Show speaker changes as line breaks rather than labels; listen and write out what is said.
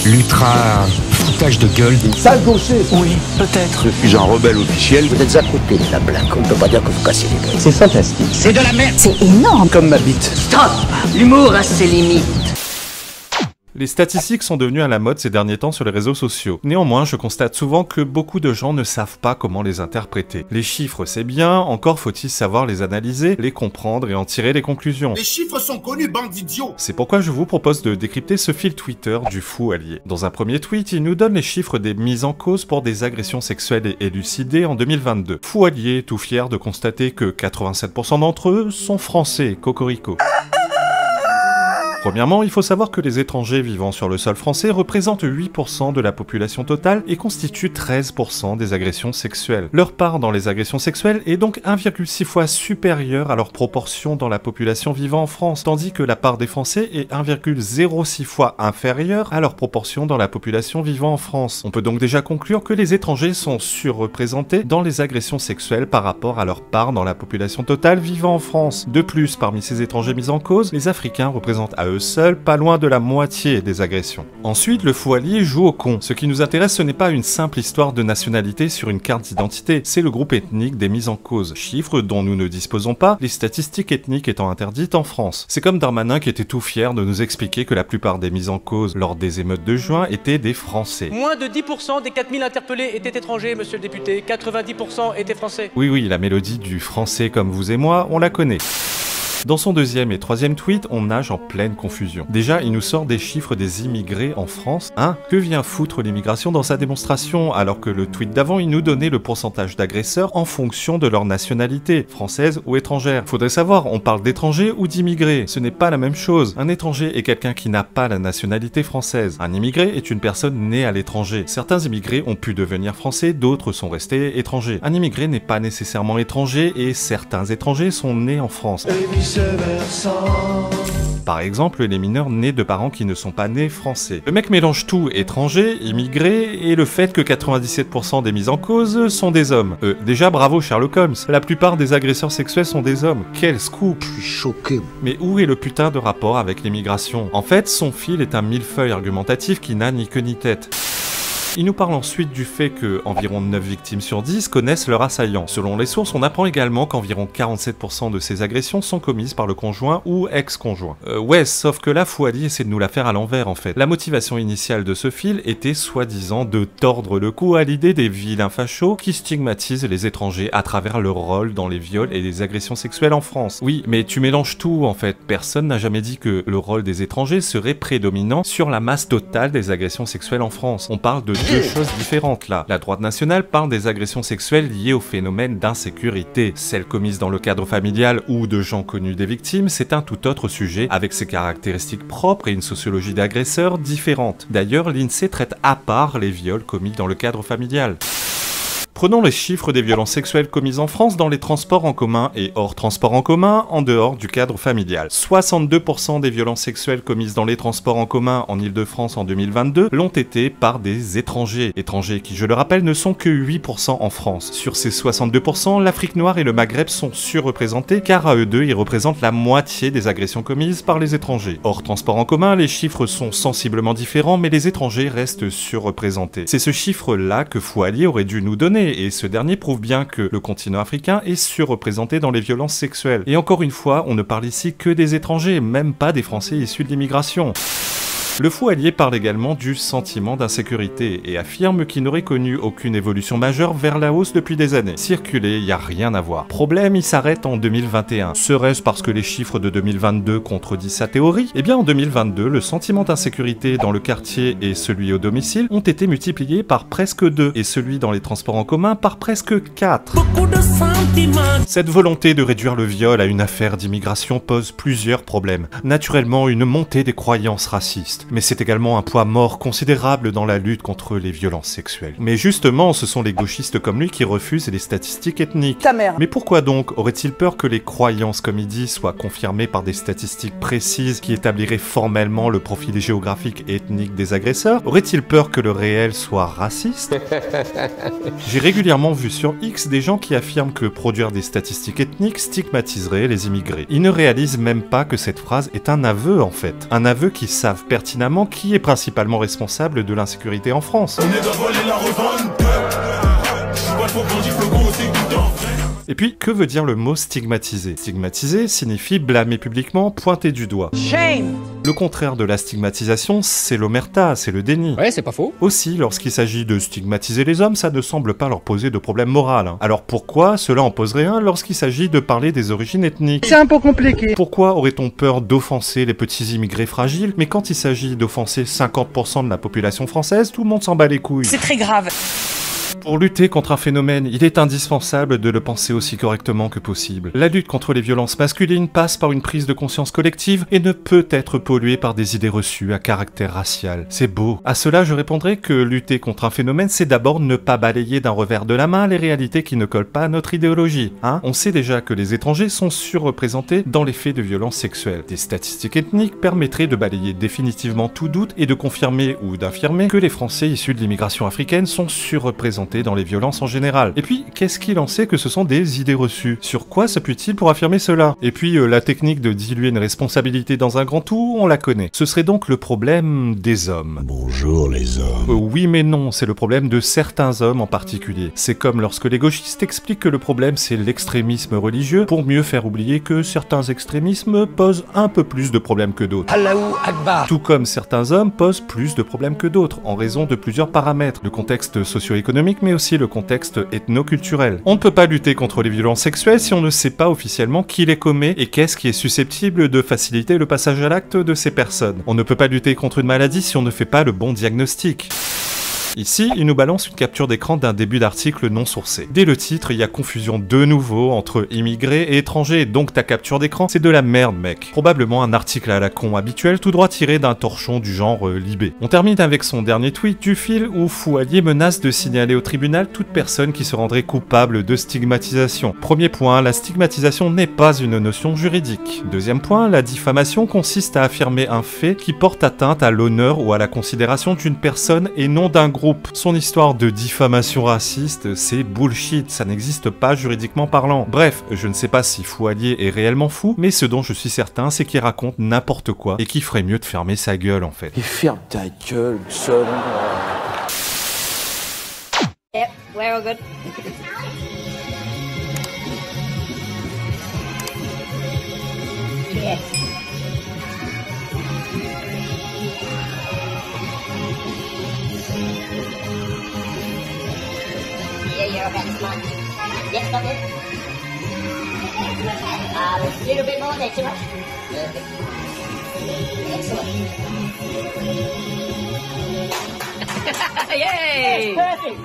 l'ultra foutage de gueule.
Sale gaucher.
Oui, peut-être.
Je suis un rebelle officiel.
Vous êtes à côté de la blague, on ne peut pas dire que vous cassez les gueules.
C'est fantastique.
C'est de la merde.
C'est énorme.
Comme ma bite.
Stop. L'humour a ses limites.
Les statistiques sont devenues à la mode ces derniers temps sur les réseaux sociaux. Néanmoins, je constate souvent que beaucoup de gens ne savent pas comment les interpréter. Les chiffres, c'est bien, encore faut-il savoir les analyser, les comprendre et en tirer les conclusions.
Les chiffres sont connus, bande d'idiots.
C'est pourquoi je vous propose de décrypter ce fil Twitter du fou allié. Dans un premier tweet, il nous donne les chiffres des mises en cause pour des agressions sexuelles et élucidées en 2022. Fou allié, tout fier de constater que 87% d'entre eux sont français, cocorico. Premièrement, il faut savoir que les étrangers vivant sur le sol français représentent 8% de la population totale et constituent 13% des agressions sexuelles. Leur part dans les agressions sexuelles est donc 1,6 fois supérieure à leur proportion dans la population vivant en France, tandis que la part des Français est 1,06 fois inférieure à leur proportion dans la population vivant en France. On peut donc déjà conclure que les étrangers sont surreprésentés dans les agressions sexuelles par rapport à leur part dans la population totale vivant en France. De plus, parmi ces étrangers mis en cause, les Africains représentent à eux seuls pas loin de la moitié des agressions. Ensuite, le fou allié joue au con. Ce qui nous intéresse, ce n'est pas une simple histoire de nationalité sur une carte d'identité, c'est le groupe ethnique des mises en cause, chiffre dont nous ne disposons pas, les statistiques ethniques étant interdites en France. C'est comme Darmanin qui était tout fier de nous expliquer que la plupart des mises en cause lors des émeutes de juin étaient des Français.
Moins de 10% des 4000 interpellés étaient étrangers, monsieur le député, 90% étaient français.
Oui, la mélodie du français comme vous et moi, on la connaît. Dans son deuxième et troisième tweet, on nage en pleine confusion. Déjà, il nous sort des chiffres des immigrés en France. Que vient foutre l'immigration dans sa démonstration, alors que le tweet d'avant, il nous donnait le pourcentage d'agresseurs en fonction de leur nationalité, française ou étrangère. Faudrait savoir, on parle d'étrangers ou d'immigrés. Ce n'est pas la même chose. Un étranger est quelqu'un qui n'a pas la nationalité française. Un immigré est une personne née à l'étranger. Certains immigrés ont pu devenir français, d'autres sont restés étrangers. Un immigré n'est pas nécessairement étranger et certains étrangers sont nés en France. Par exemple, les mineurs nés de parents qui ne sont pas nés français. Le mec mélange tout, étranger, immigré, et le fait que 97% des mises en cause sont des hommes. Déjà bravo Sherlock Holmes, la plupart des agresseurs sexuels sont des hommes. Quel scoop!
Je suis choqué.
Mais où est le putain de rapport avec l'immigration? En fait, son fil est un millefeuille argumentatif qui n'a ni queue ni tête. Il nous parle ensuite du fait que environ 9 victimes sur 10 connaissent leur assaillant. Selon les sources, on apprend également qu'environ 47% de ces agressions sont commises par le conjoint ou ex-conjoint. Ouais, sauf que là, Fouali essaie de nous la faire à l'envers en fait. La motivation initiale de ce fil était soi-disant de tordre le cou à l'idée des vilains fachos qui stigmatisent les étrangers à travers leur rôle dans les viols et les agressions sexuelles en France. Oui, mais tu mélanges tout en fait. Personne n'a jamais dit que le rôle des étrangers serait prédominant sur la masse totale des agressions sexuelles en France. On parle de deux choses différentes là. La droite nationale parle des agressions sexuelles liées au phénomène d'insécurité. Celles commises dans le cadre familial ou de gens connus des victimes, c'est un tout autre sujet avec ses caractéristiques propres et une sociologie d'agresseurs différente. D'ailleurs, l'INSEE traite à part les viols commis dans le cadre familial. Prenons les chiffres des violences sexuelles commises en France dans les transports en commun et hors transports en commun en dehors du cadre familial. 62% des violences sexuelles commises dans les transports en commun en Ile-de-France en 2022 l'ont été par des étrangers. Étrangers qui, je le rappelle, ne sont que 8% en France. Sur ces 62%, l'Afrique noire et le Maghreb sont surreprésentés car à eux deux, ils représentent la moitié des agressions commises par les étrangers. Hors transports en commun, les chiffres sont sensiblement différents mais les étrangers restent surreprésentés. C'est ce chiffre-là que Fouali aurait dû nous donner. Et ce dernier prouve bien que le continent africain est surreprésenté dans les violences sexuelles. Et encore une fois, on ne parle ici que des étrangers, même pas des Français issus de l'immigration. Le fou allié parle également du sentiment d'insécurité et affirme qu'il n'aurait connu aucune évolution majeure vers la hausse depuis des années. Circuler, y a rien à voir. Problème, il s'arrête en 2021. Serait-ce parce que les chiffres de 2022 contredisent sa théorie? Eh bien en 2022, le sentiment d'insécurité dans le quartier et celui au domicile ont été multipliés par presque 2 et celui dans les transports en commun par presque 4. Cette volonté de réduire le viol à une affaire d'immigration pose plusieurs problèmes. Naturellement, une montée des croyances racistes. Mais c'est également un poids mort considérable dans la lutte contre les violences sexuelles. Mais justement, ce sont les gauchistes comme lui qui refusent les statistiques ethniques.
Ta mère.
Mais pourquoi donc? Aurait-il peur que les croyances, comme il dit, soient confirmées par des statistiques précises qui établiraient formellement le profil géographique et ethnique des agresseurs? Aurait-il peur que le réel soit raciste? J'ai régulièrement vu sur X des gens qui affirment que produire des statistiques ethniques stigmatiserait les immigrés. Ils ne réalisent même pas que cette phrase est un aveu en fait. Un aveu qu'ils savent pertinemment pertinemment qui est principalement responsable de l'insécurité en France. Et puis, que veut dire le mot stigmatiser? Stigmatiser signifie blâmer publiquement, pointer du doigt.
Shame.
Le contraire de la stigmatisation, c'est l'omerta, c'est le déni.
Ouais, c'est pas faux.
Aussi, lorsqu'il s'agit de stigmatiser les hommes, ça ne semble pas leur poser de problème moral. Alors pourquoi cela en poserait un lorsqu'il s'agit de parler des origines ethniques?
C'est un peu compliqué.
Pourquoi aurait-on peur d'offenser les petits immigrés fragiles, mais quand il s'agit d'offenser 50% de la population française, tout le monde s'en bat les couilles?
C'est très grave.
Pour lutter contre un phénomène, il est indispensable de le penser aussi correctement que possible. La lutte contre les violences masculines passe par une prise de conscience collective et ne peut être polluée par des idées reçues à caractère racial. C'est beau. À cela, je répondrai que lutter contre un phénomène, c'est d'abord ne pas balayer d'un revers de la main les réalités qui ne collent pas à notre idéologie. On sait déjà que les étrangers sont surreprésentés dans les faits de violences sexuelles. Des statistiques ethniques permettraient de balayer définitivement tout doute et de confirmer ou d'infirmer que les Français issus de l'immigration africaine sont surreprésentés dans les violences en général. Et puis, qu'est-ce qu'il en sait que ce sont des idées reçues? Sur quoi s'appuie-t-il pour affirmer cela? Et puis, la technique de diluer une responsabilité dans un grand tout, on la connaît. Ce serait donc le problème des hommes.
Bonjour les hommes.
Oui mais non, c'est le problème de certains hommes en particulier. C'est comme lorsque les gauchistes expliquent que le problème c'est l'extrémisme religieux pour mieux faire oublier que certains extrémismes posent un peu plus de problèmes que d'autres.
Allahu Akbar.
Tout comme certains hommes posent plus de problèmes que d'autres, en raison de plusieurs paramètres. Le contexte socio-économique, mais aussi le contexte ethno-culturel. On ne peut pas lutter contre les violences sexuelles si on ne sait pas officiellement qui les commet et qu'est-ce qui est susceptible de faciliter le passage à l'acte de ces personnes. On ne peut pas lutter contre une maladie si on ne fait pas le bon diagnostic. Ici, il nous balance une capture d'écran d'un début d'article non sourcé. Dès le titre, il y a confusion de nouveau entre immigrés et étrangers, donc ta capture d'écran, c'est de la merde, mec. Probablement un article à la con habituel, tout droit tiré d'un torchon du genre Libé. On termine avec son dernier tweet du fil où Foualier menace de signaler au tribunal toute personne qui se rendrait coupable de stigmatisation. Premier point, la stigmatisation n'est pas une notion juridique. Deuxième point, la diffamation consiste à affirmer un fait qui porte atteinte à l'honneur ou à la considération d'une personne et non d'un groupe. Son histoire de diffamation raciste, c'est bullshit, ça n'existe pas juridiquement parlant. Bref, je ne sais pas si Foualier est réellement fou, mais ce dont je suis certain, c'est qu'il raconte n'importe quoi et qu'il ferait mieux de fermer sa gueule en fait.
Et ferme ta gueule, seul.
Yep, we're all good. Yeah. Yeah, you're about to smile. Yep, stop it. A little bit more there, too much. Perfect. Excellent.
Yay!
Perfect.